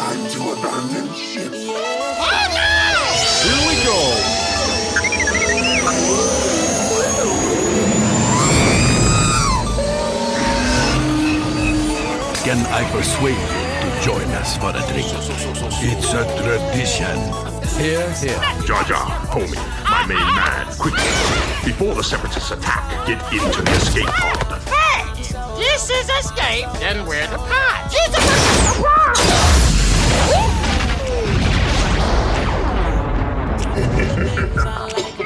Guide to abandoned ship. Oh no! Here we go. Can I persuade you to join us for a drink? It's a tradition. Here, here. Jar Jar, homie, my main man, quickly. Before the Separatists attack, get into the escape pod. Hey! This is escape, then we're the pod.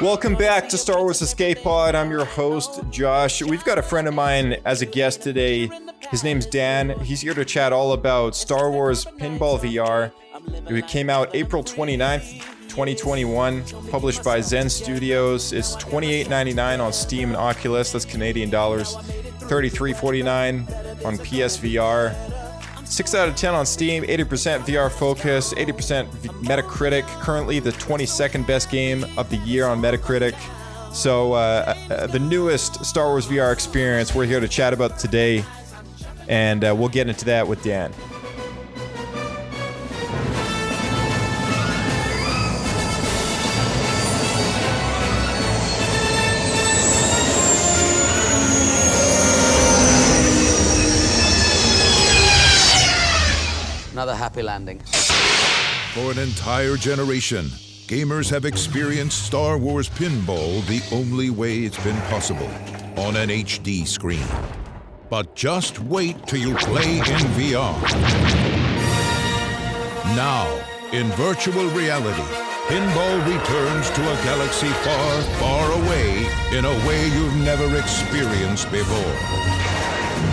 Welcome back to Star Wars Escape Pod. I'm your host, Josh. We've got a friend of mine as a guest today. His name's Dan. He's here to chat all about Star Wars Pinball VR. It came out April 29th, 2021, published by Zen Studios. It's $28.99 on Steam and Oculus. That's Canadian dollars. $33.49 on PSVR. 6 out of 10 on Steam, 80% VR focus, 80% Metacritic. Currently the 22nd best game of the year on Metacritic. So the newest Star Wars VR experience we're here to chat about today. And we'll get into that with Dan. Another happy landing. For an entire generation, gamers have experienced Star Wars Pinball the only way it's been possible, on an HD screen. But just wait till you play in VR. Now, in virtual reality, pinball returns to a galaxy far, far away in a way you've never experienced before.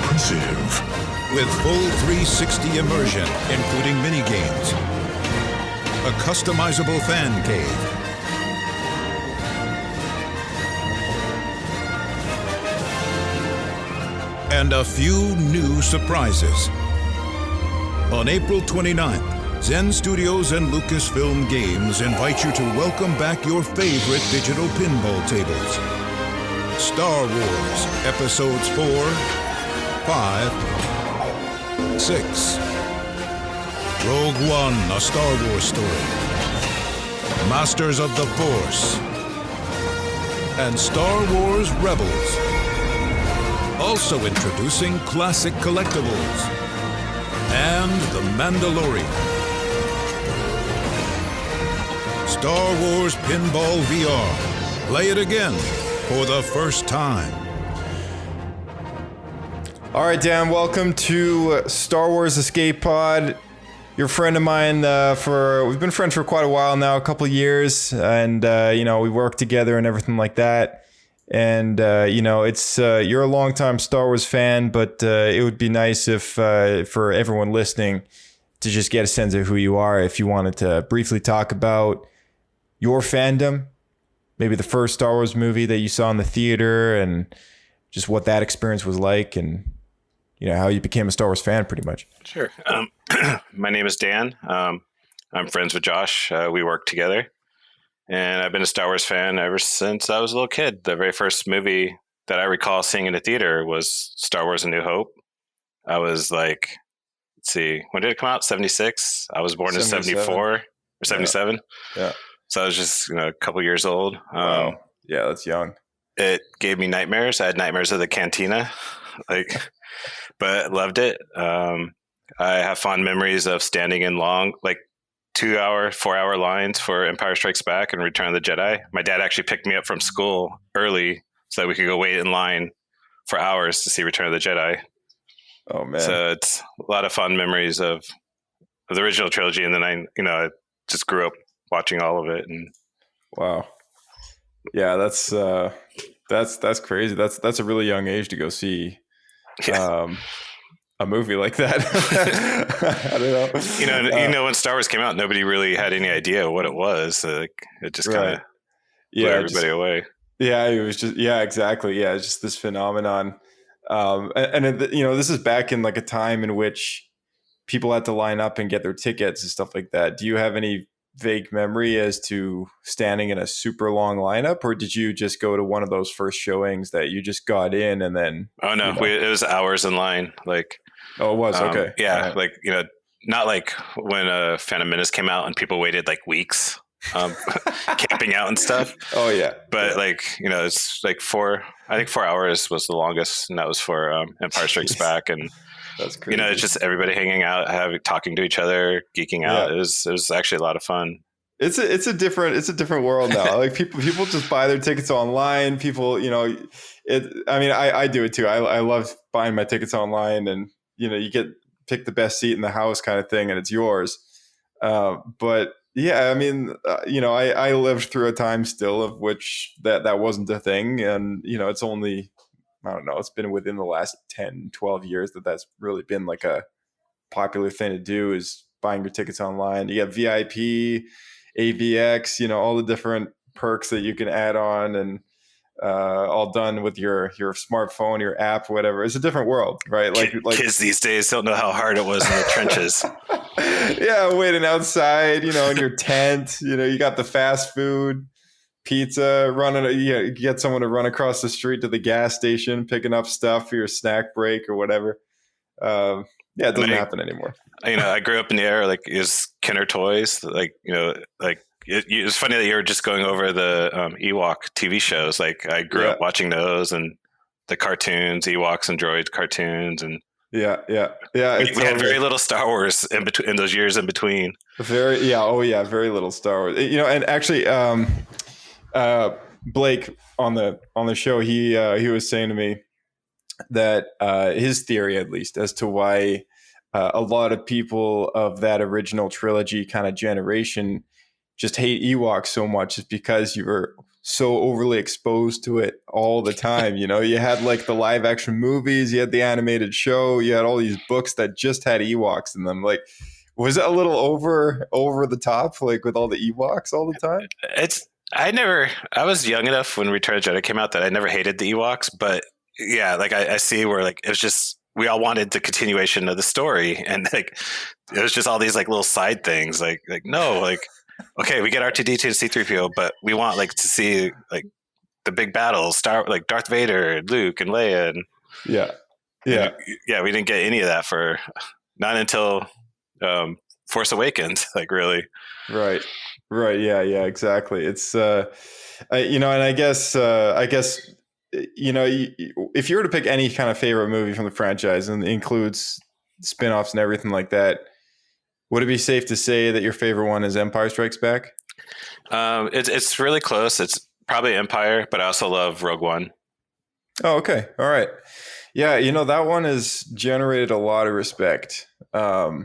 Impressive. With full 360 immersion, including mini-games, a customizable fan cave, and a few new surprises. On April 29th, Zen Studios and Lucasfilm Games invite you to welcome back your favorite digital pinball tables. Star Wars Episodes 4, 5, 6. Rogue One, a Star Wars story. Masters of the Force. And Star Wars Rebels. Also introducing classic collectibles. And The Mandalorian. Star Wars Pinball VR. Play it again for the first time. All right, Dan, welcome to Star Wars Escape Pod. You're a friend of mine we've been friends for quite a while now, a couple of years, and we work together and everything like that. And it's you're a longtime Star Wars fan, but it would be nice if for everyone listening to just get a sense of who you are. If you wanted to briefly talk about your fandom, maybe the first Star Wars movie that you saw in the theater, and just what that experience was like, and how you became a Star Wars fan, pretty much. Sure. My name is Dan. I'm friends with Josh. We work together. And I've been a Star Wars fan ever since I was a little kid. The very first movie that I recall seeing in the theater was Star Wars A New Hope. I was like, let's see, when did it come out? 76? I was born in 74 or 77. Yeah. So I was just a couple years old. Wow. Yeah, that's young. It gave me nightmares. I had nightmares of the cantina. But loved it. I have fond memories of standing in long, 2-hour, 4-hour lines for Empire Strikes Back and Return of the Jedi. My dad actually picked me up from school early so that we could go wait in line for hours to see Return of the Jedi. Oh man! So it's a lot of fond memories of the original trilogy, and then I just grew up watching all of it. And wow, yeah, that's crazy. That's a really young age to go see. Yeah. A movie like that. I don't know. When Star Wars came out, nobody really had any idea what it was. It just kind of blew everybody away. Yeah, it was just exactly. Yeah, it's just this phenomenon. This is back in a time in which people had to line up and get their tickets and stuff like that. Do you have any vague memory as to standing in a super long lineup, or did you just go to one of those first showings that you just got in and then? Oh no, it was hours in line. Oh, it was okay. Yeah, not like when Phantom Menace came out and people waited like weeks camping out and stuff. Oh yeah. But like, it's like I think 4 hours was the longest, and that was for Empire Strikes Back. And That's crazy. it's just everybody hanging out, talking to each other, geeking out. Yeah. It was actually a lot of fun. It's a different world now. Like people just buy their tickets online. People, I mean, I do it too. I love buying my tickets online, and you pick the best seat in the house kind of thing, and it's yours. But yeah, I mean, I lived through a time still of which that wasn't a thing. And, it's only, I don't know, it's been within the last 10, 12 years that's really been like a popular thing to do, is buying your tickets online. You get VIP, AVX, all the different perks that you can add on, and all done with your smartphone, your app, whatever. It's a different world, right? Like Kids these days don't know how hard it was in the trenches. Yeah, waiting outside, in your tent. You got the fast food, pizza, running. You get someone to run across the street to the gas station, picking up stuff for your snack break or whatever. Yeah, it doesn't happen anymore. I grew up in the era, like, it was Kenner Toys, like, it was funny that you were just going over the Ewok TV shows. Like, I grew up watching those, and the cartoons, Ewoks and Droids cartoons, and we had very little Star Wars in those years in between. Very little Star Wars. And actually, Blake on the show, he was saying to me that his theory, at least, as to why a lot of people of that original trilogy kind of generation just hate Ewoks so much, is because you were so overly exposed to it all the time. You had like the live action movies, you had the animated show, you had all these books that just had Ewoks in them. Like, was it a little over the top, like with all the Ewoks all the time? I was young enough when Return of the Jedi came out that I never hated the Ewoks, but yeah, like I see where, like, it was just, we all wanted the continuation of the story, and like it was just all these like little side things, like no, like, okay, we get R2D2 and C-3PO, but we want like to see like the big battles, like Darth Vader, Luke, and Leia, and we didn't get any of that for not until Force Awakens, like, really. Right. Yeah, exactly. It's and I guess if you were to pick any kind of favorite movie from the franchise, and it includes spin-offs and everything like that, would it be safe to say that your favorite one is Empire Strikes Back? It's really close. It's probably Empire, but I also love Rogue One. Oh, okay. All right. Yeah, that one has generated a lot of respect. I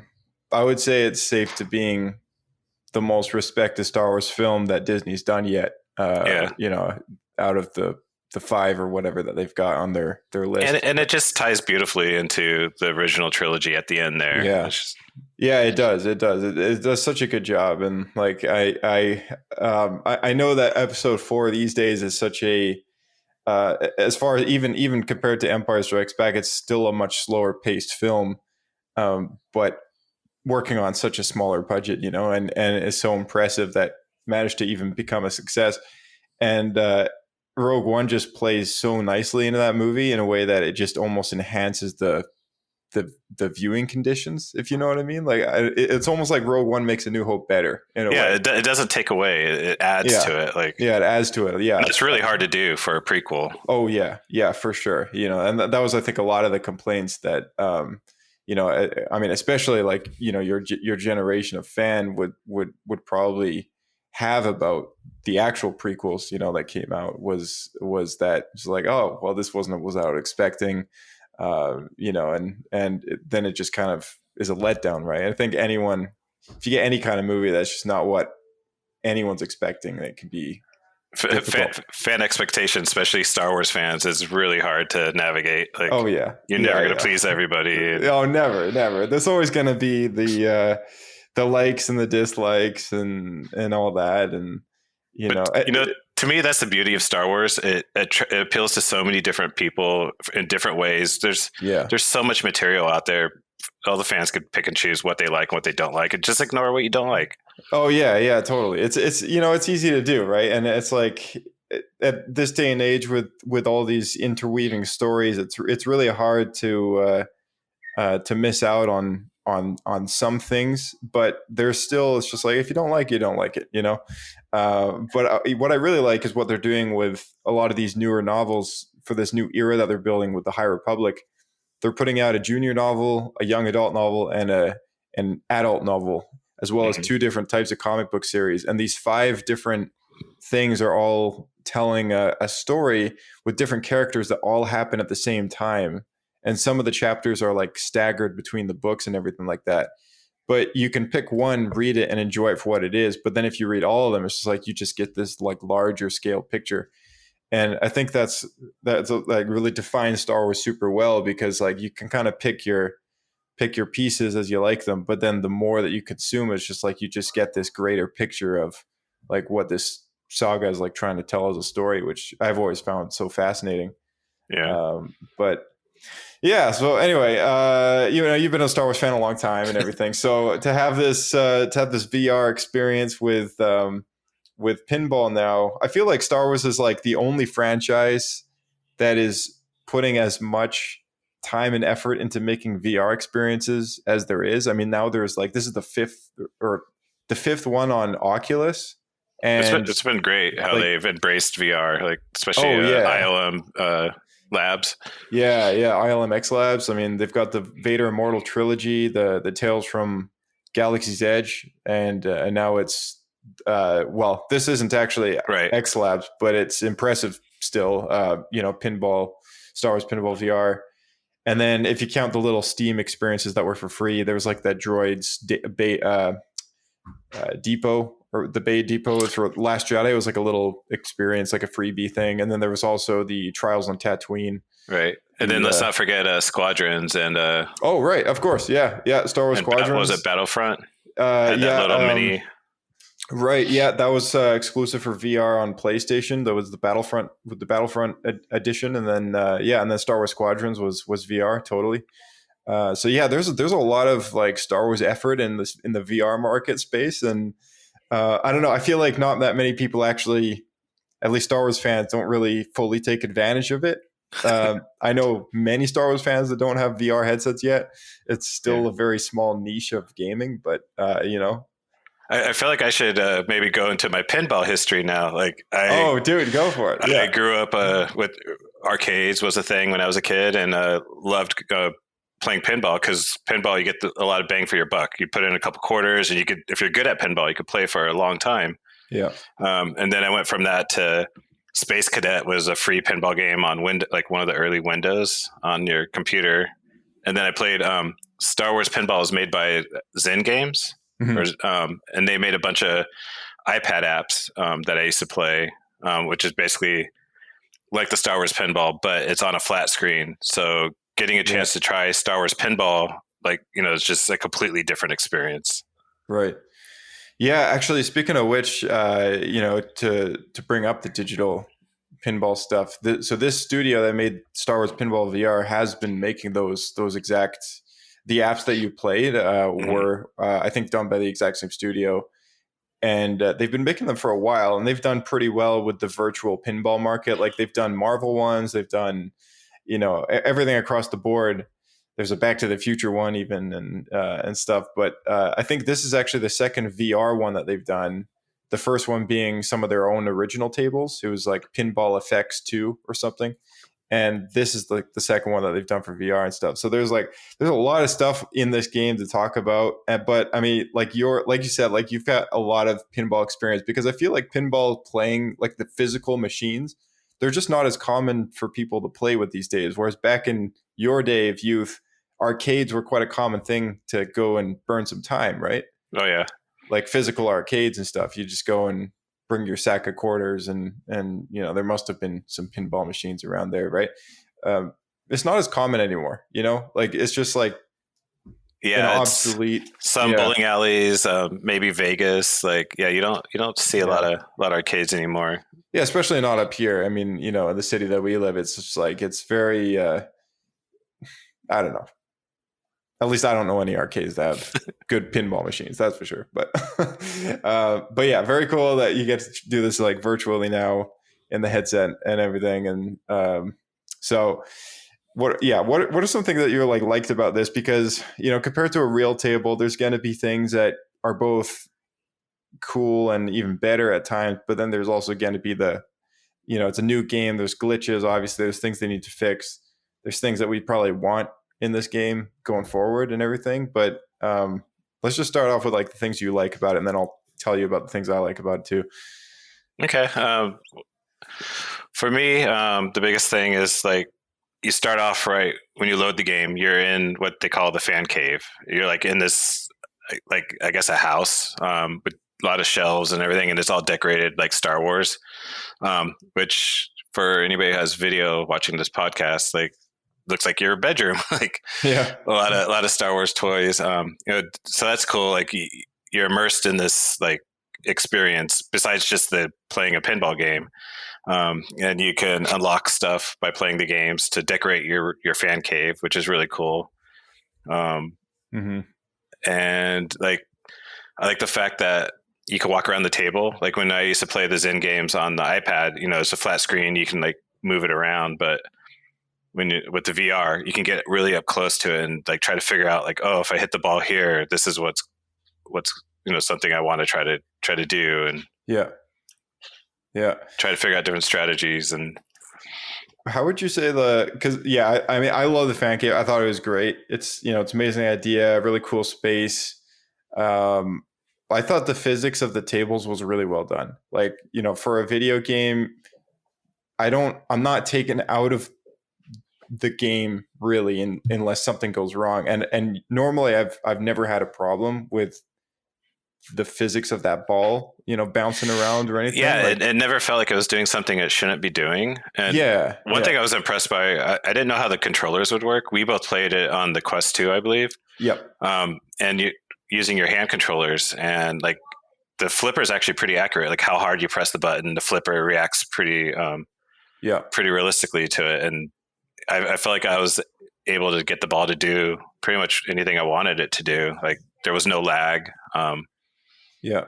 would say it's safe to being the most respected Star Wars film that Disney's done yet. Out of the 5 or whatever that they've got on their list. And it just ties beautifully into the original trilogy at the end there. Yeah. Yeah, it does. It does such a good job. And like, I know that episode 4 these days is such a, as far as even compared to Empire Strikes Back, it's still a much slower paced film. But working on such a smaller budget, and it's so impressive that managed to even become a success. And Rogue One just plays so nicely into that movie in a way that it just almost enhances the viewing conditions, if you know what I mean. Like, it's almost like Rogue One makes A New Hope better in a way. It doesn't take away; it adds to it. Like, it adds to it. Yeah, it's really hard to do for a prequel. Oh yeah, for sure. And that was, I think, a lot of the complaints that, I mean, especially like your generation of fan would probably have about the actual prequels, that came out, was that it's like, oh well, this wasn't what I was expecting. Then it just kind of is a letdown, right? I think if you get any kind of movie that's just not what anyone's expecting, it can be fan expectations, especially Star Wars fans, is really hard to navigate. Like, oh yeah, you're never going to please everybody. Oh, never. There's always going to be the likes and the dislikes and all that, and to me, that's the beauty of Star Wars. It appeals to so many different people in different ways. There's so much material out there. All the fans could pick and choose what they like and what they don't like, and just ignore what you don't like. Oh yeah, totally. It's it's easy to do, right? And it's like, at this day and age with all these interweaving stories, it's really hard to miss out on on some things, but there's still, it's just like, if you don't like it, you don't like it, you know. But what I really like is what they're doing with a lot of these newer novels for this new era that they're building with the High Republic. They're putting out a junior novel, a young adult novel, and an adult novel, as well as 2 different types of comic book series. And these 5 different things are all telling a story with different characters that all happen at the same time. And some of the chapters are like staggered between the books and everything like that. But you can pick one, read it, and enjoy it for what it is. But then if you read all of them, it's just like you just get this like larger scale picture. And I think that's like really defines Star Wars super well, because like you can kind of pick your pieces as you like them, but then the more that you consume, it's just like you just get this greater picture of like what this saga is like trying to tell as a story, which I've always found so fascinating. Yeah. But yeah, so anyway, you've been a Star Wars fan a long time and everything. So to have this VR experience with pinball now, I feel like Star Wars is like the only franchise that is putting as much time and effort into making VR experiences as there is. I mean, now there's like, this is the fifth one on Oculus. And it's been great how like, they've embraced VR, like especially ILM Labs. Yeah, ILMX Labs. I mean, they've got the Vader Immortal trilogy, the Tales from Galaxy's Edge, and now it's this isn't actually X Labs, but it's impressive still. Star Wars Pinball VR. And then if you count the little Steam experiences that were for free, there was like that Droids Depot, or the Bay Depot for Last Jedi. It was like a little experience, like a freebie thing. And then there was also the Trials on Tatooine. Right. And then let's not forget Squadrons and oh, right, of course. Yeah. Star Wars Squadrons. Was it Battlefront? Had that little mini. Right, yeah, that was exclusive for VR on PlayStation. That was the Battlefront with the Battlefront edition, and then and then Star Wars Squadrons was VR totally. So yeah, there's a lot of like Star Wars effort in the VR market space, and I don't know. I feel like not that many people actually, at least Star Wars fans, don't really fully take advantage of it. I know many Star Wars fans that don't have VR headsets yet. It's still a very small niche of gaming, but I feel like I should maybe go into my pinball history now. Like, dude, go for it. I grew up with arcades was a thing when I was a kid, and loved playing pinball, because pinball, you get a lot of bang for your buck. You put in a couple quarters, and you could, if you're good at pinball, you could play for a long time. Yeah. And then I went from that to Space Cadet was a free pinball game on like one of the early Windows on your computer. And then I played Star Wars Pinball was made by Zen Games. Mm-hmm. And they made a bunch of iPad apps that I used to play, which is basically like the Star Wars Pinball, but it's on a flat screen. So getting a chance to try Star Wars Pinball, it's just a completely different experience. Right. Yeah. Actually, speaking of which, to bring up the digital pinball stuff, so this studio that made Star Wars Pinball VR has been making those exact. The apps that you played were, I think, done by the exact same studio, and they've been making them for a while, and they've done pretty well with the virtual pinball market. Like they've done Marvel ones, they've done, everything across the board. There's a Back to the Future one even, and stuff. But I think this is actually the second VR one that they've done. The first one being some of their own original tables. It was like Pinball Effects 2 or something. And this is like the second one that they've done for VR and stuff. So there's a lot of stuff in this game to talk about. But I mean, like you said, like you've got a lot of pinball experience, because I feel like pinball playing, like the physical machines, they're just not as common for people to play with these days. Whereas back in your day of youth, arcades were quite a common thing to go and burn some time, right? Oh yeah. Like physical arcades and stuff. You just go and bring your sack of quarters, and there must have been some pinball machines around there, right? It's not as common anymore, like it's just like obsolete. Some bowling alleys, maybe Vegas, you don't see a lot of arcades anymore. Yeah, especially not up here. I mean, in the city that we live, it's just like it's very I don't know. At least I don't know any arcades that have good pinball machines, that's for sure. But yeah, very cool that you get to do this like virtually now in the headset and everything. And so what are some things that you liked about this? Because, compared to a real table, there's going to be things that are both cool and even better at times, but then there's also going to be it's a new game. There's glitches. Obviously, there's things they need to fix. There's things that we probably want in this game going forward and everything. But let's just start off with the things you like about it, and then I'll tell you about the things I like about it too. Okay. For me, the biggest thing is you start off right when you load the game. You're in what they call the fan cave. You're in this, I guess, a house with a lot of shelves and everything, and it's all decorated like Star Wars. Which for anybody who has video watching this podcast, looks like your bedroom. A lot of Star Wars toys. So that's cool. You're immersed in this experience besides just the playing a pinball game. And you can unlock stuff by playing the games to decorate your fan cave, which is really cool. And I like the fact that you can walk around the table. When I used to play the Zen games on the iPad, it's a flat screen, you can move it around. But with the VR, you can get really up close to it and try to figure out if I hit the ball here, this is what's something I want to try to do, and try to figure out different strategies. And how would you say I love the fan cave. I thought it was great. It's it's an amazing idea, really cool space. I thought the physics of the tables was really well done. For a video game, I'm not taken out of the game really unless something goes wrong. And normally I've never had a problem with the physics of that ball, bouncing around or anything. Yeah, it never felt like it was doing something it shouldn't be doing. And one thing I was impressed by, I didn't know how the controllers would work. We both played it on the Quest 2, I believe. Yep. And using your hand controllers, and the flipper is actually pretty accurate. How hard you press the button, the flipper reacts pretty realistically to it. And I felt like I was able to get the ball to do pretty much anything I wanted it to do. There was no lag. You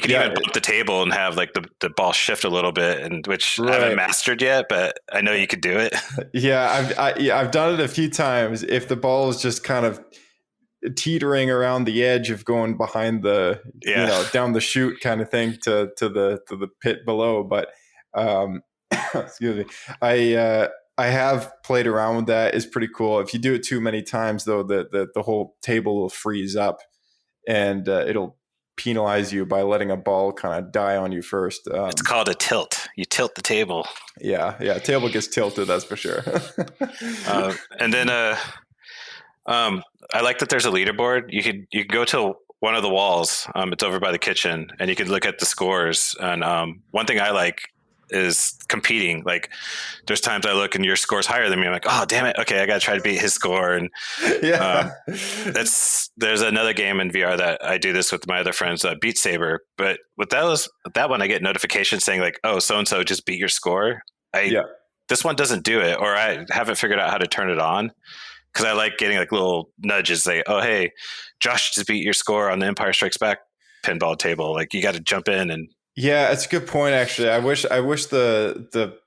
can even bump the table and have the ball shift a little bit, and which I haven't mastered yet, but I know you could do it. I've done it a few times. If the ball is just kind of teetering around the edge of going behind the down the chute kind of thing to the pit below, but excuse me, I have played around with that. It's pretty cool. If you do it too many times though, the whole table will freeze up, and it'll penalize you by letting a ball kind of die on you first. It's called a tilt. You tilt the table. Table gets tilted, that's for sure. And then I like that there's a leaderboard. You can go to one of the walls. It's over by the kitchen, and you can look at the scores. And one thing I like is competing. There's times I look and your score's higher than me. I'm like, oh damn it, okay, I gotta try to beat his score. And there's another game in VR that I do this with my other friends, Beat Saber. But with that one, I get notifications saying oh, so and so just beat your score. This one doesn't do it, or I haven't figured out how to turn it on. Because I like getting little nudges, say, "Oh, hey, Josh just beat your score on the Empire Strikes Back pinball table." You got to jump in and. Yeah, it's a good point. Actually, I wish the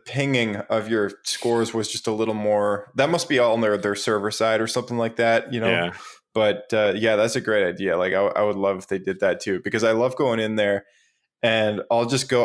pinging of your scores was just a little more. That must be all on their server side or something like that, Yeah. But that's a great idea. I would love if they did that too, because I love going in there, and I'll just go.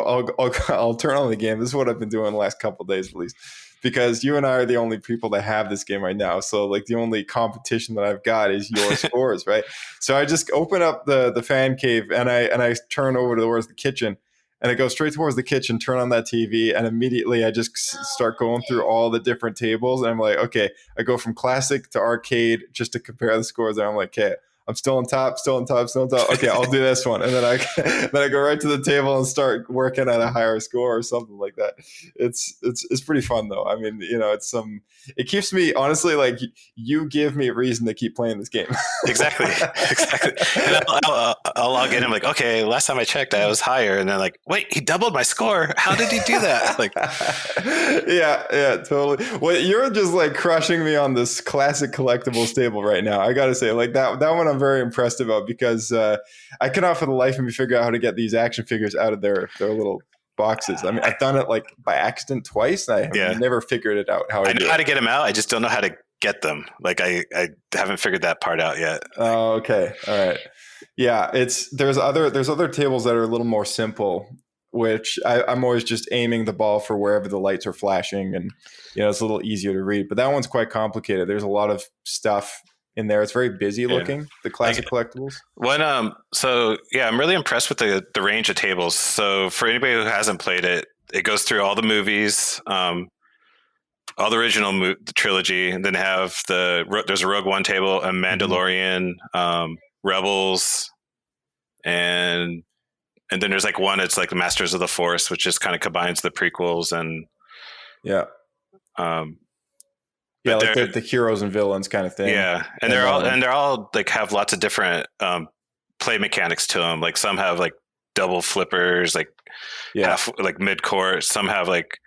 I'll turn on the game. This is what I've been doing the last couple of days at least. Because you and I are the only people that have this game right now. So the only competition that I've got is your scores, right? So I just open up the fan cave, and I turn over towards the kitchen, and I go straight towards the kitchen, turn on that TV, and immediately I just start going through all the different tables. And I'm like, okay, I go from classic to arcade just to compare the scores. And I'm like, okay, I'm still on top. Okay, I'll do this one. And then I go right to the table and start working at a higher score or something like that. It's pretty fun though. I mean, it keeps me, honestly, you give me a reason to keep playing this game. Exactly. And I'll log in. I'm like, okay, last time I checked, I was higher. And then wait, he doubled my score. How did he do that? Yeah, totally. Well, you're just crushing me on this classic collectibles table right now. I got to say that one I'm very impressed about, because I cannot for the life of me figure out how to get these action figures out of their little boxes. I mean, I've done it like by accident twice, and I have never figured it out how I I do know how it. to get them out. I just don't know how to get them. Like I haven't figured that part out yet. Oh, okay. All right. Yeah, there's other tables that are a little more simple, which I'm always just aiming the ball for wherever the lights are flashing, and it's a little easier to read. But that one's quite complicated. There's a lot of stuff in there. It's very busy looking. The classic collectibles. I'm really impressed with the range of tables. So for anybody who hasn't played it, it goes through all the movies, all the original trilogy, and then there's a Rogue One table, a Mandalorian, Rebels, and then there's like one. It's like the Masters of the Force, which just kind of combines the prequels and like the heroes and villains kind of thing. Yeah, and they're all like have lots of different play mechanics to them. Like some have like double flippers, like half like mid court. Some have like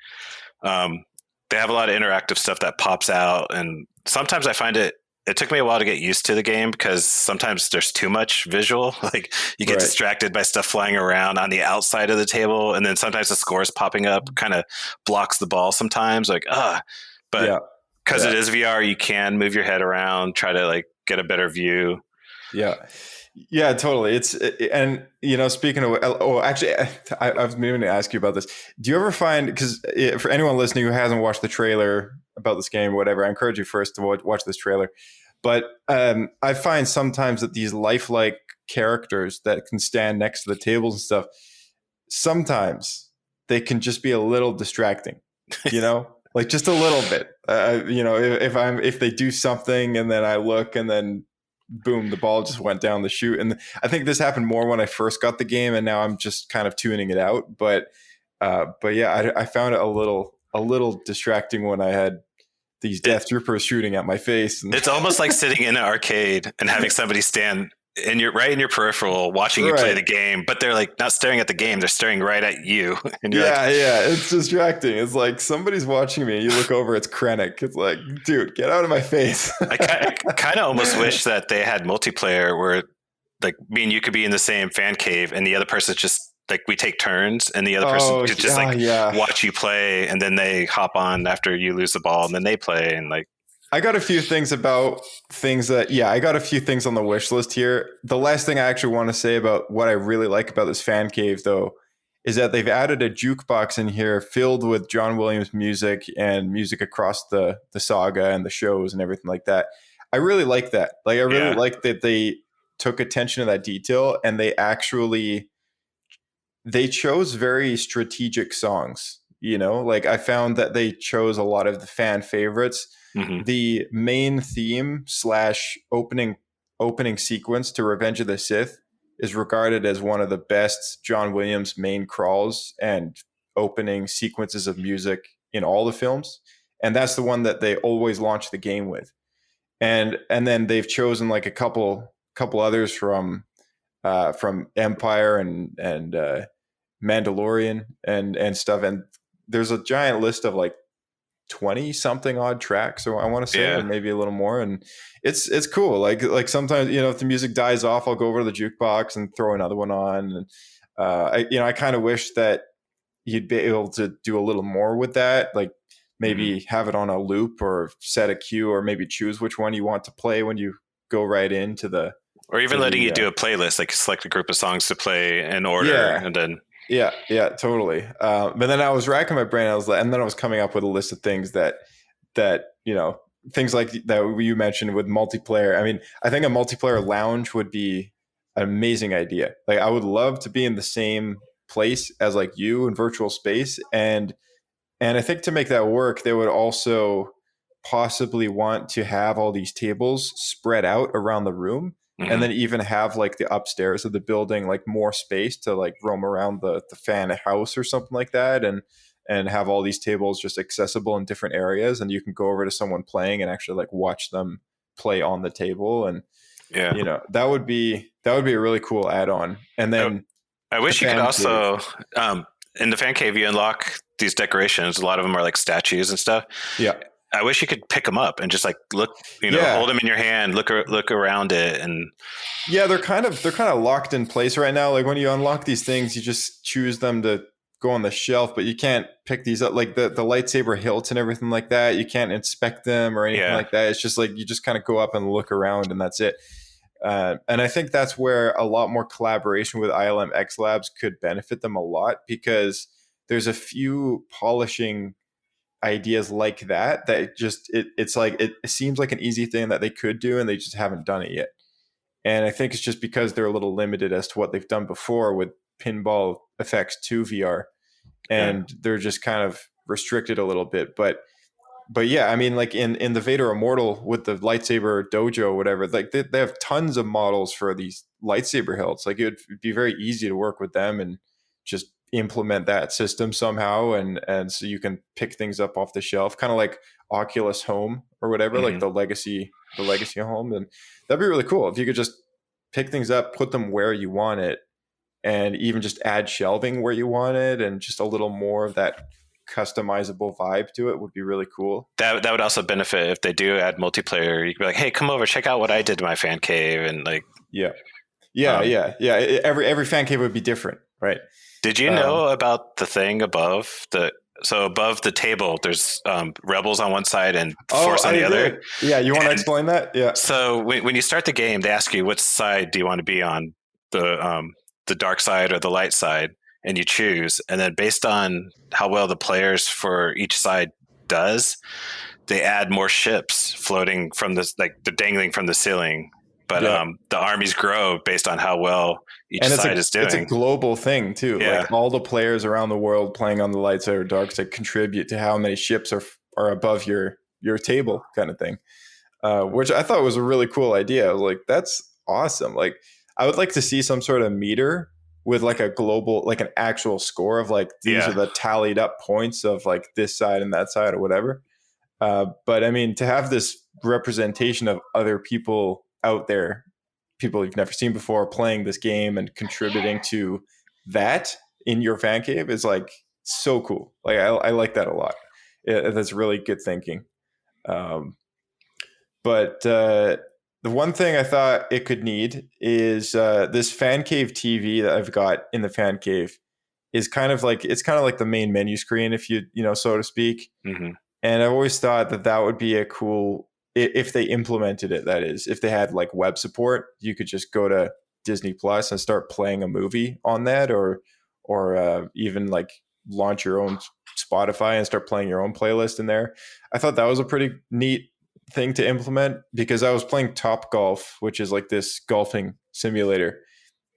they have a lot of interactive stuff that pops out, and sometimes I find it took me a while to get used to the game because sometimes there's too much visual. Like you get distracted by stuff flying around on the outside of the table, and then sometimes the scores popping up kind of blocks the ball sometimes. Like because it is VR, you can move your head around, try to like get a better view. Yeah, totally. And speaking of, actually, I was meaning to ask you about this. Do you ever find, because for anyone listening who hasn't watched the trailer about this game or whatever, I encourage you first to watch this trailer. But I find sometimes that these lifelike characters that can stand next to the tables and stuff, sometimes they can just be a little distracting, like just a little bit. If they do something and then I look and then boom, the ball just went down the chute. And I think this happened more when I first got the game, and now I'm just kind of tuning it out. But yeah, I found it a little distracting when I had these death troopers shooting at my face. And it's almost like sitting in an arcade and having somebody stand in your peripheral watching you play the game, but they're like not staring at the game, they're staring right at you. And you're it's distracting. It's like somebody's watching me. You look over, it's Krennic. It's like, dude, get out of my face. I kind of almost wish that they had multiplayer where like me and you could be in the same fan cave and the other person's just like we take turns and the other person could just watch you play, and then they hop on after you lose the ball and then they play. And like I got a few things on the wish list here. The last thing I actually want to say about what I really like about this fan cave, though, is that they've added a jukebox in here filled with John Williams music and music across the saga and the shows and everything like that. I really like that. Like, I really like that they took attention to that detail, and they chose very strategic songs. Like I found that they chose a lot of the fan favorites. Mm-hmm. The main theme / opening sequence to Revenge of the Sith is regarded as one of the best John Williams main crawls and opening sequences of music in all the films. And that's the one that they always launch the game with. And then they've chosen like a couple others from Empire and Mandalorian and stuff. And there's a giant list of like 20 something odd tracks, so I want to say, or maybe a little more. And it's cool. Like sometimes, if the music dies off, I'll go over to the jukebox and throw another one on. And I kind of wish that you'd be able to do a little more with that. Like maybe have it on a loop or set a cue, or maybe choose which one you want to play when you go right into the, or even letting you do a playlist, like select a group of songs to play in order. And then Yeah, totally. But then I was racking my brain. And then I was coming up with a list of things that things like that you mentioned with multiplayer. I mean, I think a multiplayer lounge would be an amazing idea. Like I would love to be in the same place as like you in virtual space, and I think to make that work, they would also possibly want to have all these tables spread out around the room. Mm-hmm. And then even have like the upstairs of the building, like more space to like roam around the fan house or something like that. And have all these tables just accessible in different areas. And you can go over to someone playing and actually like watch them play on the table. And, that would be a really cool add-on. And then I wish you could also, in the fan cave, you unlock these decorations. A lot of them are like statues and stuff. Yeah. I wish you could pick them up and just like look, hold them in your hand, look around it. And they're kind of locked in place right now. Like when you unlock these things, you just choose them to go on the shelf, but you can't pick these up, like the lightsaber hilts and everything like that. You can't inspect them or anything like that. It's just like you just kind of go up and look around, and that's it. And I think that's where a lot more collaboration with ILM X Labs could benefit them a lot, because there's a few polishing ideas like that just it's like it seems like an easy thing that they could do, and they just haven't done it yet. And I think it's just because they're a little limited as to what they've done before with Pinball Effects 2 VR, and they're just kind of restricted a little bit. But yeah, I mean, like in the Vader Immortal with the lightsaber dojo or whatever, like they have tons of models for these lightsaber hilts. Like it would be very easy to work with them and just implement that system somehow, and so you can pick things up off the shelf, kind of like Oculus Home or whatever, like the legacy home. And that'd be really cool if you could just pick things up, put them where you want it, and even just add shelving where you want it, and just a little more of that customizable vibe to it would be really cool. That would also benefit if they do add multiplayer. You could be like, hey, come over, check out what I did to my fan cave, and like every fan cave would be different, right? Did you know about the thing above the table, there's rebels on one side and force on the other? Yeah, you want to explain that? Yeah. So when you start the game, they ask you which side do you want to be on, the dark side or the light side, and you choose. And then based on how well the players for each side does, they add more ships floating from this, like they're dangling from the ceiling. But the armies grow based on how well each side is doing. It's a global thing too. Yeah. Like all the players around the world playing on the light side or dark side contribute to how many ships are above your table, kind of thing. Which I thought was a really cool idea. I was like, that's awesome. Like I would like to see some sort of meter with like a global, like an actual score of like these are the tallied up points of like this side and that side or whatever. But I mean, to have this representation of other people out there, people you've never seen before, playing this game and contributing to that in your fan cave is like so cool. Like I like that a lot. That's really good thinking. But the one thing I thought it could need is this fan cave TV that I've got in the fan cave is kind of like the main menu screen, if you know, so to speak. Mm-hmm. And I've always thought that would be a cool, if they implemented it, that is, if they had like web support, you could just go to Disney Plus and start playing a movie on that, or even like launch your own Spotify and start playing your own playlist in there. I thought that was a pretty neat thing to implement, because I was playing Top Golf, which is like this golfing simulator,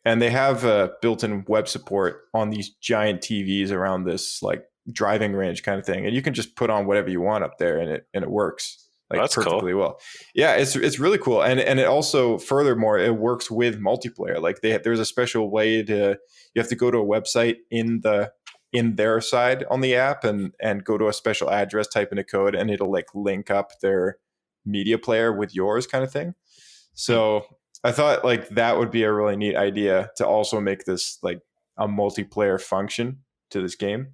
and they have built-in web support on these giant TVs around this like driving range kind of thing, and you can just put on whatever you want up there, and it works. Like that's perfectly cool. Well. Yeah, it's really cool. And it also, furthermore, it works with multiplayer. Like there's a special way you have to go to a website in their side on the app and go to a special address, type in a code, and it'll like link up their media player with yours, kind of thing. So I thought like that would be a really neat idea to also make this like a multiplayer function to this game.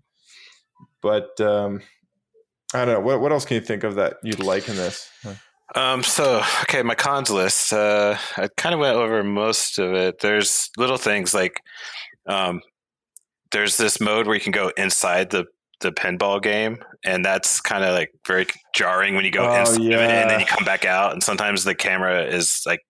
But I don't know. What else can you think of that you'd like in this? Okay, my cons list. I kind of went over most of it. There's little things like there's this mode where you can go inside the pinball game, and that's kind of like very jarring when you go inside of it, and then you come back out, and sometimes the camera is like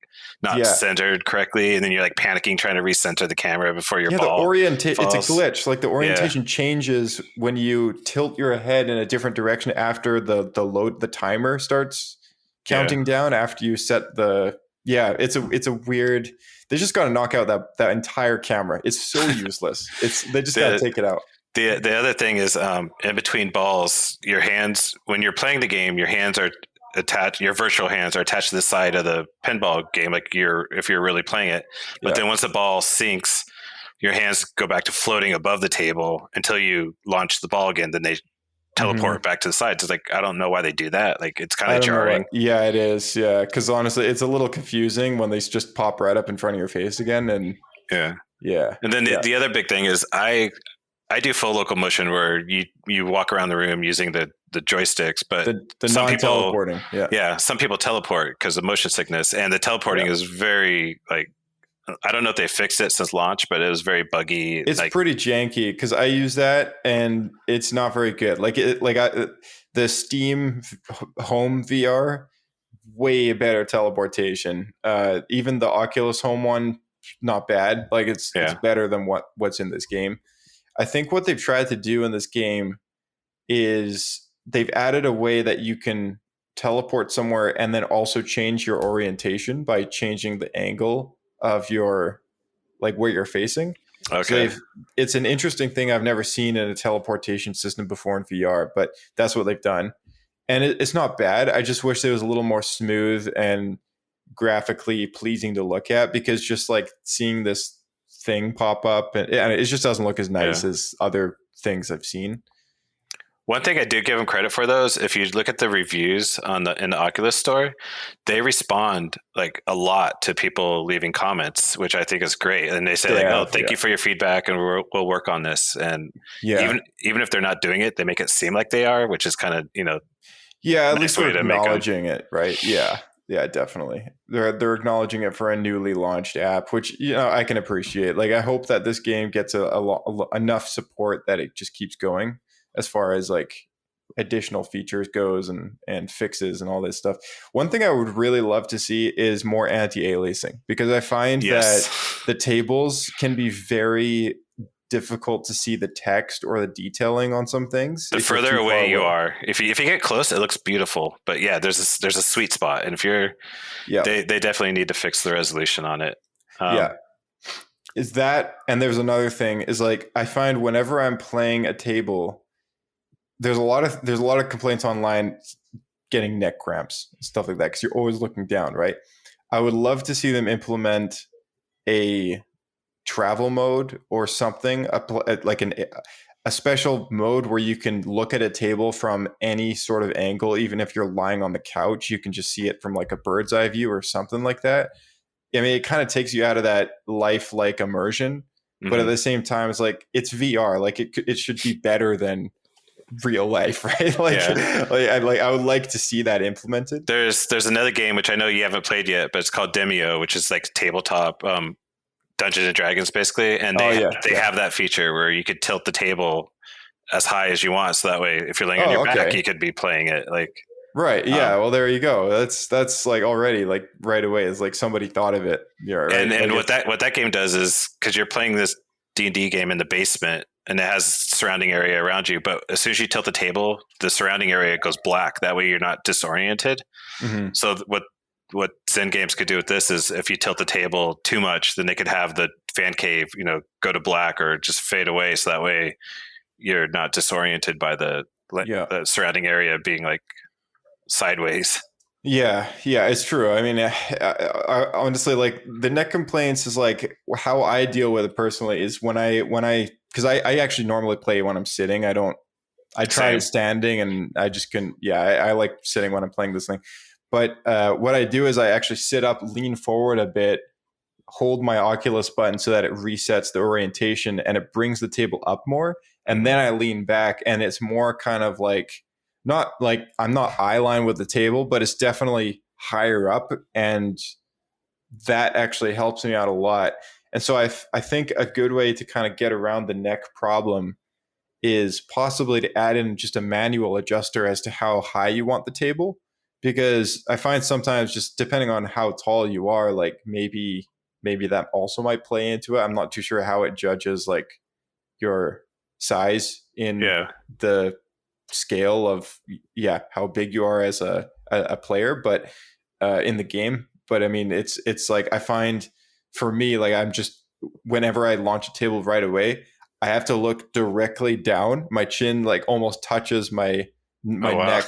not centered correctly, and then you're like panicking trying to recenter the camera before your ball falls. It's a glitch. Like the orientation changes when you tilt your head in a different direction after the timer starts counting down after you set the it's a weird. They just got to knock out that entire camera. It's so useless. They just got to take it out. The other thing is in between balls, your hands, when you're playing the game, your hands are attached, your virtual hands are attached to the side of the pinball game, like if you're really playing it. But then once the ball sinks, your hands go back to floating above the table until you launch the ball again. Then they teleport back to the sides. It's like, I don't know why they do that. Like it's kind of jarring. Yeah, it is. Yeah, because honestly, it's a little confusing when they just pop right up in front of your face again. And yeah. And then the other big thing is I do full local motion where you walk around the room using the joysticks, but the some non-teleporting. Some people teleport because of motion sickness, and the teleporting is very like I don't know if they fixed it since launch, but it was very buggy. It's pretty janky because I use that and it's not very good. The Steam Home VR, way better teleportation. Even the Oculus Home one, not bad. Like it's better than what's in this game. I think what they've tried to do in this game is they've added a way that you can teleport somewhere and then also change your orientation by changing the angle of your, like, where you're facing. Okay. So it's an interesting thing I've never seen in a teleportation system before in VR, but that's what they've done. And it's not bad. I just wish it was a little more smooth and graphically pleasing to look at, because just like seeing this thing pop up and it just doesn't look as nice as other things I've seen. One thing I do give them credit for, though, is if you look at the reviews in the Oculus store, they respond like a lot to people leaving comments, which I think is great. And they say thank you for your feedback, and we'll work on this. And even if they're not doing it, they make it seem like they are, which is kind of at least they're acknowledging it, right? Yeah, definitely. They're acknowledging it for a newly launched app, which I can appreciate. Like, I hope that this game gets enough support that it just keeps going, as far as like additional features goes and fixes and all this stuff. One thing I would really love to see is more anti-aliasing, because I find that the tables can be very difficult to see the text or the detailing on some things. The further away you are, if you get close, it looks beautiful. But there's a sweet spot, and if you're, they definitely need to fix the resolution on it. Is that, and there's another thing is, like, I find whenever I'm playing a table, there's a lot of complaints online getting neck cramps, stuff like that, because you're always looking down, right? I would love to see them implement a travel mode or something, like a special mode where you can look at a table from any sort of angle. Even if you're lying on the couch, you can just see it from like a bird's eye view or something like that. I mean, it kind of takes you out of that lifelike immersion, but at the same time, it's like, it's VR. Like it should be better than real life, right? I would like to see that implemented. There's another game which I know you haven't played yet, but it's called Demio, which is like tabletop Dungeons and Dragons basically, and they have that feature where you could tilt the table as high as you want, so that way if you're laying on your back, you could be playing it like. Right. Yeah. Well, there you go. That's like already, like, right away. It's like somebody thought of it. Yeah. Right? And what that game does is, because you're playing this D&D game in the basement, and it has surrounding area around you, but as soon as you tilt the table, the surrounding area goes black. That way you're not disoriented. So what Zen games could do with this is, if you tilt the table too much, then they could have the fan cave, go to black or just fade away. So that way you're not disoriented by the surrounding area being like sideways. Yeah, it's true. I mean, I honestly, like, the neck complaints is like how I deal with it personally is when I because I actually normally play when I'm sitting. I tried standing and I just couldn't. Yeah, I like sitting when I'm playing this thing. But what I do is I actually sit up, lean forward a bit, hold my Oculus button so that it resets the orientation and it brings the table up more. And then I lean back, and it's more kind of like, not like I'm not eye line with the table, but it's definitely higher up, and that actually helps me out a lot. And so I think a good way to kind of get around the neck problem is possibly to add in just a manual adjuster as to how high you want the table, because I find sometimes, just depending on how tall you are, like maybe that also might play into it. I'm not too sure how it judges like your size in the scale of how big you are as a player, but in the game. But I mean, it's like, I find for me, like, I'm just, whenever I launch a table right away, I have to look directly down. My chin like almost touches my neck,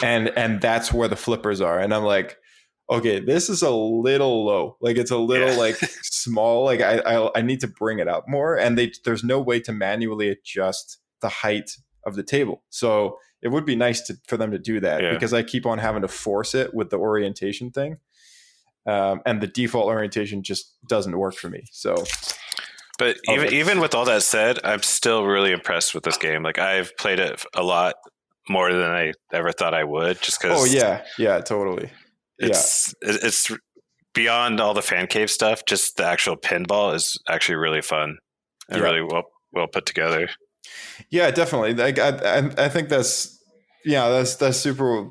and that's where the flippers are. And I'm like, okay, this is a little low. Like, it's a little like small. Like I need to bring it up more. And there's no way to manually adjust the height of the table. So it would be nice for them to do that, because I keep on having to force it with the orientation thing. And the default orientation just doesn't work for me. So, but even with all that said, I'm still really impressed with this game. Like, I've played it a lot more than I ever thought I would, just because. Oh yeah, totally. It's beyond all the fan cave stuff, just the actual pinball is actually really fun and really well put together. Yeah, definitely. Like I think that's super.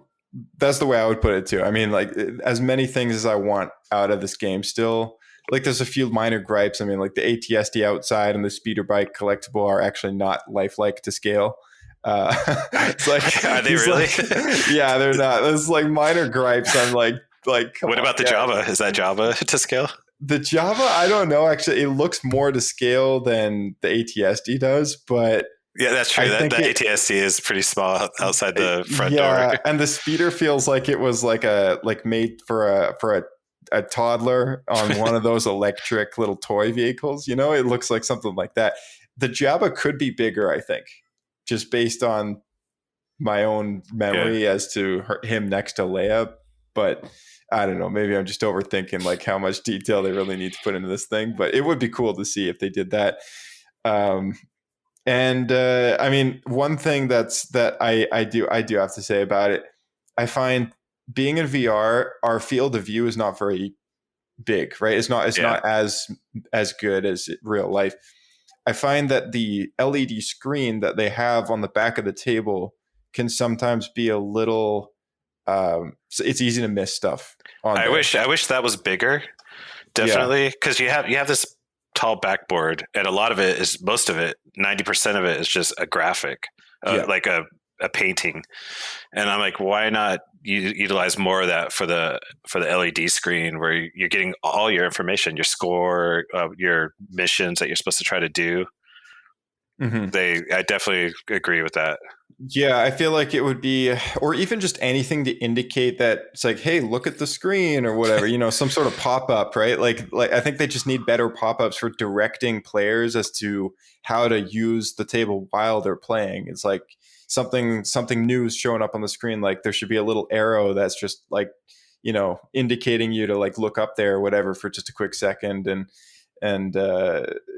That's the way I would put it too. I mean, like as many things as I want out of this game still. Like there's a few minor gripes. I mean, like the ATSD outside and the speeder bike collectible are actually not lifelike to scale. It's like, are they really? Like, yeah, they're not. There's like minor gripes. I'm like, what about the Java? Is that Java to scale? The Java, I don't know. Actually, it looks more to scale than the ATSD does, but yeah, that's true. The ATSD is pretty small outside the front door. Yeah, and the speeder feels like it was like made for a toddler on one of those electric little toy vehicles. You know, it looks like something like that. The Java could be bigger, I think, just based on my own memory as to him next to Leia. But I don't know. Maybe I'm just overthinking like how much detail they really need to put into this thing. But it would be cool to see if they did that. I mean, one thing that I do have to say about it, I find being in VR, our field of view is not very big, right? It's not as good as real life. I find that the LED screen that they have on the back of the table can sometimes be a little. It's easy to miss stuff. I wish that was bigger. Definitely, because you have this tall backboard, and most of it, 90% of it is just a graphic, like a painting. And I'm like, why not utilize more of that for the LED screen where you're getting all your information, your score, your missions that you're supposed to try to do. Mm-hmm. I definitely agree with that. Yeah, I feel like it would be, or even just anything to indicate that it's like, hey, look at the screen or whatever, you know, some sort of pop-up, right? Like I think they just need better pop-ups for directing players as to how to use the table while they're playing. It's like something new is showing up on the screen. Like there should be a little arrow that's just like, you know, indicating you to like look up there or whatever for just a quick second. And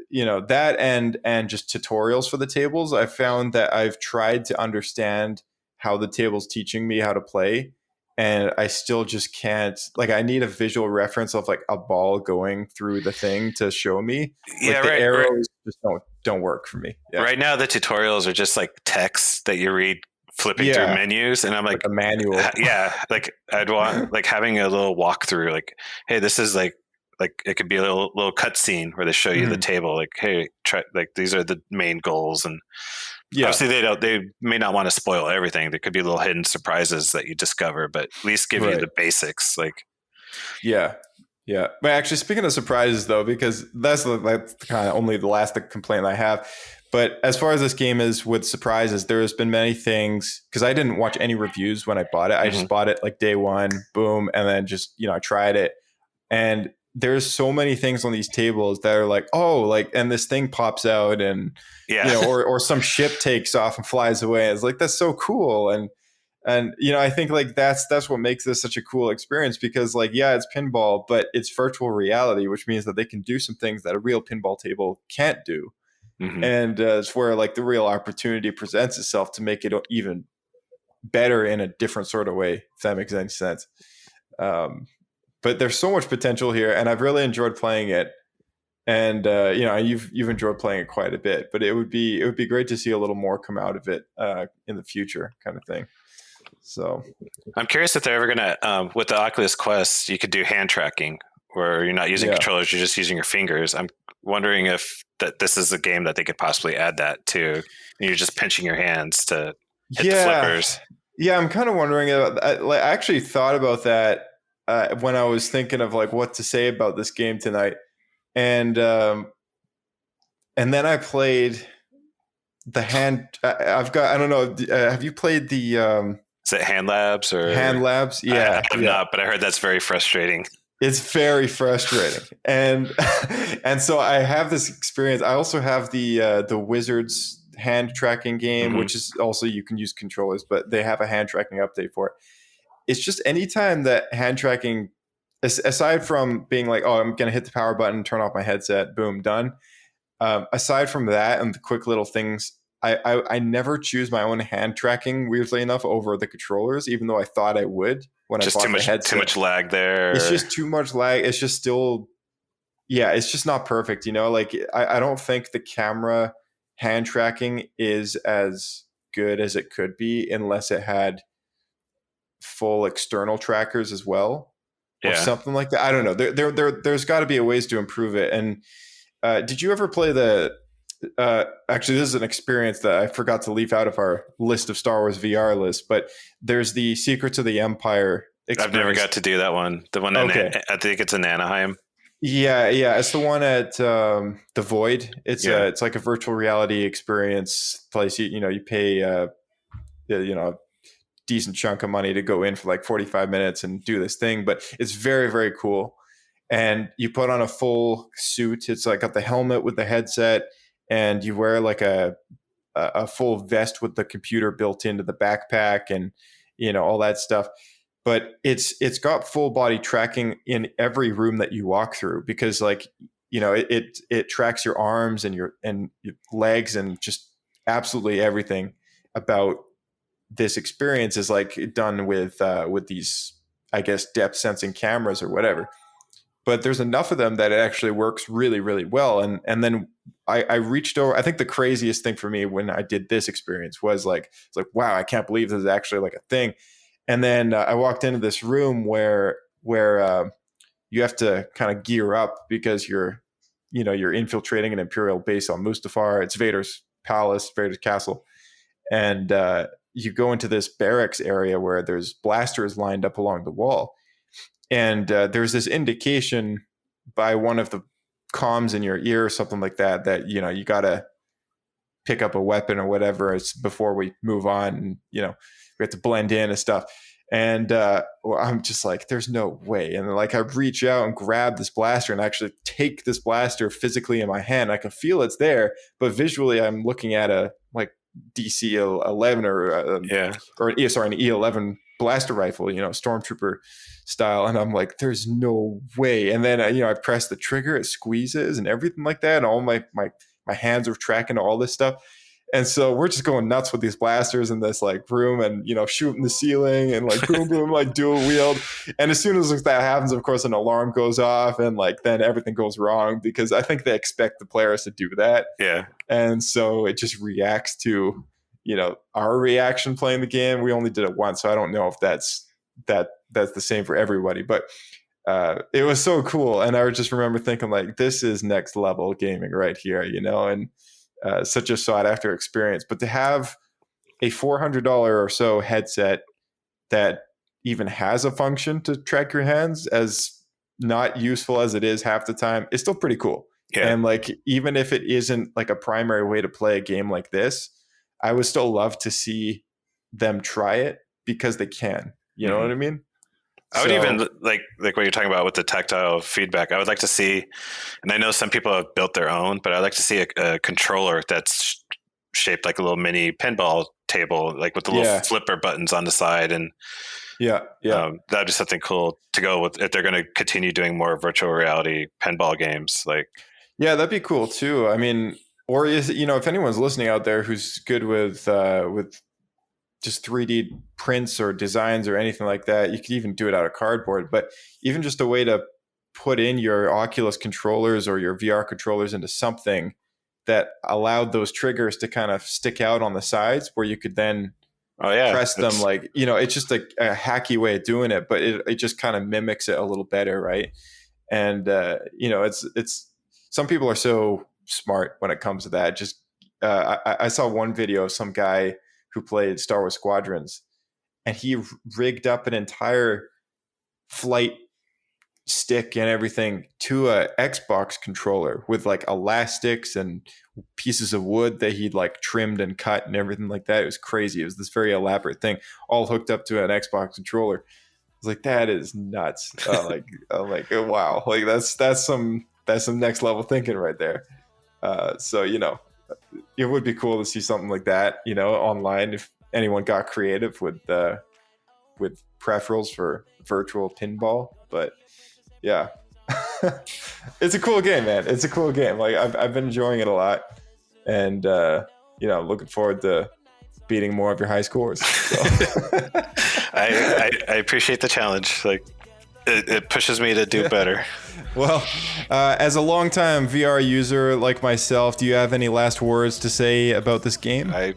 you know, that and just tutorials for the tables. I found that I've tried to understand how the table's teaching me how to play, and I still just can't. Like, I need a visual reference of like a ball going through the thing to show me. Like, the arrows just don't work for me. Yeah. Right now, the tutorials are just like text that you read flipping through menus, and I'm like a manual. Yeah, like I'd want like having a little walkthrough. Like, hey, this is like it could be a little cut scene where they show you the table. Like, hey, these are the main goals, and obviously they may not want to spoil everything. There could be little hidden surprises that you discover, but at least give you the basics. Like, yeah. But actually, speaking of surprises, though, because that's kind of only the last complaint I have. But as far as this game is with surprises, there has been many things, because I didn't watch any reviews when I bought it. I just bought it like day one, boom, and then just, you know, I tried it, and there's so many things on these tables that are like, oh, like, and this thing pops out, and you know, or some ship takes off and flies away. It's like, that's so cool. And you know, I think like that's what makes this such a cool experience, because like, yeah, it's pinball, but it's virtual reality, which means that they can do some things that a real pinball table can't do. And it's where like the real opportunity presents itself to make it even better in a different sort of way, if that makes any sense. But there's so much potential here, and I've really enjoyed playing it. And you know, you've enjoyed playing it quite a bit, but it would be great to see a little more come out of it in the future, kind of thing. So I'm curious if they're ever gonna with the Oculus Quest, you could do hand tracking where you're not using controllers, you're just using your fingers. I'm wondering if this is a game that they could possibly add that to, and you're just pinching your hands to hit the flippers. Yeah, I'm kind of wondering. I actually thought about that when I was thinking of like what to say about this game tonight, and then I played the hand. I don't know. Have you played the? Is it Hand Labs or Hand Labs? Yeah, I have not, but I heard that's very frustrating. It's very frustrating, and so I have this experience. I also have the Wizards hand tracking game, which is also, you can use controllers, but they have a hand tracking update for it. It's just anytime that hand tracking, aside from being like, oh, I'm going to hit the power button, turn off my headset, boom, done. Aside from that and the quick little things, I never choose my own hand tracking, weirdly enough, over the controllers, even though I thought I would when Just I bought the headset. too much lag there. It's just too much lag. It's just still, yeah, it's just not perfect. Like I don't think the camera hand tracking is as good as it could be unless it had full external trackers as well, or something like that. I don't know. There's got to be a ways to improve it. And did you ever play the? Actually, this is an experience that I forgot to leave out of our list of Star Wars VR list. But there's the Secrets of the Empire experience. I've never got to do that one. The one I think it's in Anaheim. Yeah, it's the one at the Void. It's like a virtual reality experience place. You pay decent chunk of money to go in for like 45 minutes and do this thing, but it's very, very cool. And you put on a full suit. It's like got the helmet with the headset, and you wear like a full vest with the computer built into the backpack, and all that stuff. But it's got full body tracking in every room that you walk through, because it tracks your arms and your legs and just absolutely everything about this experience is like done with these, I guess, depth sensing cameras or whatever. But there's enough of them that it actually works really, really well. And then I reached over. I think the craziest thing for me when I did this experience was it's like, wow, I can't believe this is actually like a thing. And then I walked into this room where you have to kind of gear up because you're infiltrating an Imperial base on Mustafar. It's Vader's palace, Vader's castle. And you go into this barracks area where there's blasters lined up along the wall. And there's this indication by one of the comms in your ear or something like that, you got to pick up a weapon or whatever. It's before we move on, and, we have to blend in and stuff. And I'm just like, there's no way. And like, I reach out and grab this blaster and actually take this blaster physically in my hand. I can feel it's there, but visually I'm looking at a like DC 11 or an E11 blaster rifle, stormtrooper style. And I'm like, there's no way. And then, I press the trigger, it squeezes and everything like that. And all my hands are tracking all this stuff. And so we're just going nuts with these blasters in this like room and, shooting the ceiling and like boom, boom, like dual wield. And as soon as that happens, of course, an alarm goes off and like then everything goes wrong because I think they expect the players to do that. Yeah. And so it just reacts to, our reaction playing the game. We only did it once, so I don't know if that's the same for everybody. But it was so cool. And I just remember thinking like, this is next level gaming right here, and such a sought after experience. But to have a $400 or so headset that even has a function to track your hands, as not useful as it is half the time, is still pretty cool. Yeah. And like, even if it isn't like a primary way to play a game like this, I would still love to see them try it because they can. You know what I mean? I would even like what you're talking about with the tactile feedback. I would like to see, and I know some people have built their own, but I'd like to see a controller that's shaped like a little mini pinball table, like with the little flipper buttons on the side. And that'd be something cool to go with if they're going to continue doing more virtual reality pinball games. Like, yeah, that'd be cool too. I mean, or is if anyone's listening out there who's good with just 3D prints or designs or anything like that, you could even do it out of cardboard. But even just a way to put in your Oculus controllers or your VR controllers into something that allowed those triggers to kind of stick out on the sides, where you could then press them. Like, it's just a hacky way of doing it, but it just kind of mimics it a little better, right? And it's some people are so smart when it comes to that. Just I saw one video of some guy who played Star Wars Squadrons, and he rigged up an entire flight stick and everything to a Xbox controller with like elastics and pieces of wood that he'd like trimmed and cut and everything like that. It was crazy. It was this very elaborate thing, all hooked up to an Xbox controller. I was like, that is nuts. I'm like, oh, wow, like that's some next level thinking right there. So it would be cool to see something like that, online, if anyone got creative with peripherals for virtual pinball. But yeah, it's a cool game, man. It's a cool game. Like I've been enjoying it a lot, and looking forward to beating more of your high scores. So. I appreciate the challenge. Like, it pushes me to do better. Well, as a longtime VR user like myself, do you have any last words to say about this game? I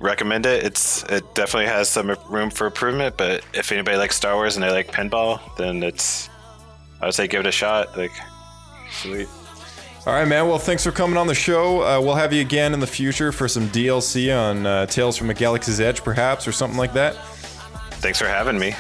recommend it. It definitely has some room for improvement, but if anybody likes Star Wars and they like pinball, then I would say give it a shot. Like, sweet. All right, man. Well, thanks for coming on the show. We'll have you again in the future for some DLC on Tales from a Galaxy's Edge, perhaps, or something like that. Thanks for having me.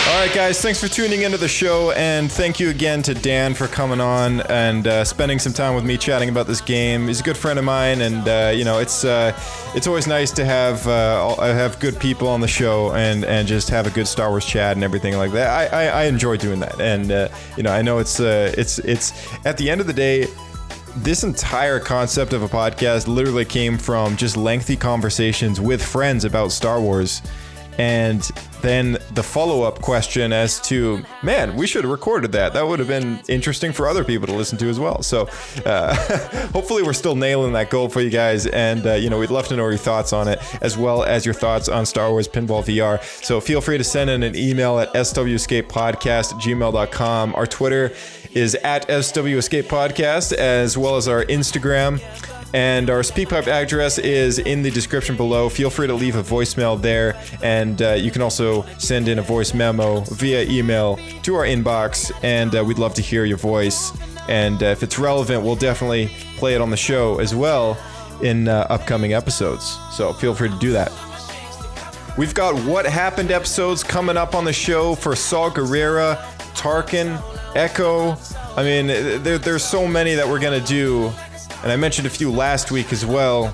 All right, guys, thanks for tuning into the show, and thank you again to Dan for coming on and spending some time with me chatting about this game. He's a good friend of mine, and it's always nice to have good people on the show and just have a good Star Wars chat and everything like that. I enjoy doing that, and I know it's at the end of the day, this entire concept of a podcast literally came from just lengthy conversations with friends about Star Wars. And then the follow-up question as to, man, we should have recorded that. That would have been interesting for other people to listen to as well. So hopefully we're still nailing that goal for you guys. And, we'd love to know your thoughts on it, as well as your thoughts on Star Wars Pinball VR. So feel free to send in an email at swescapepodcast@gmail.com. Our Twitter is at swescapepodcast, as well as our Instagram. And our SpeakPipe address is in the description below. Feel free to leave a voicemail there. And you can also send in a voice memo via email to our inbox. And we'd love to hear your voice. And if it's relevant, we'll definitely play it on the show as well in upcoming episodes. So feel free to do that. We've got What Happened episodes coming up on the show for Saw Gerrera, Tarkin, Echo. I mean, there's so many that we're going to do. And I mentioned a few last week as well,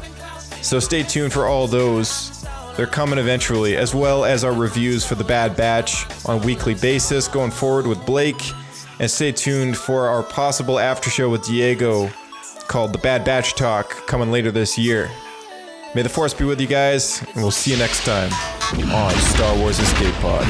so stay tuned for all those. They're coming eventually, as well as our reviews for The Bad Batch on a weekly basis going forward with Blake. And stay tuned for our possible after show with Diego called The Bad Batch Talk coming later this year. May the Force be with you guys, and we'll see you next time on Star Wars Escape Pod.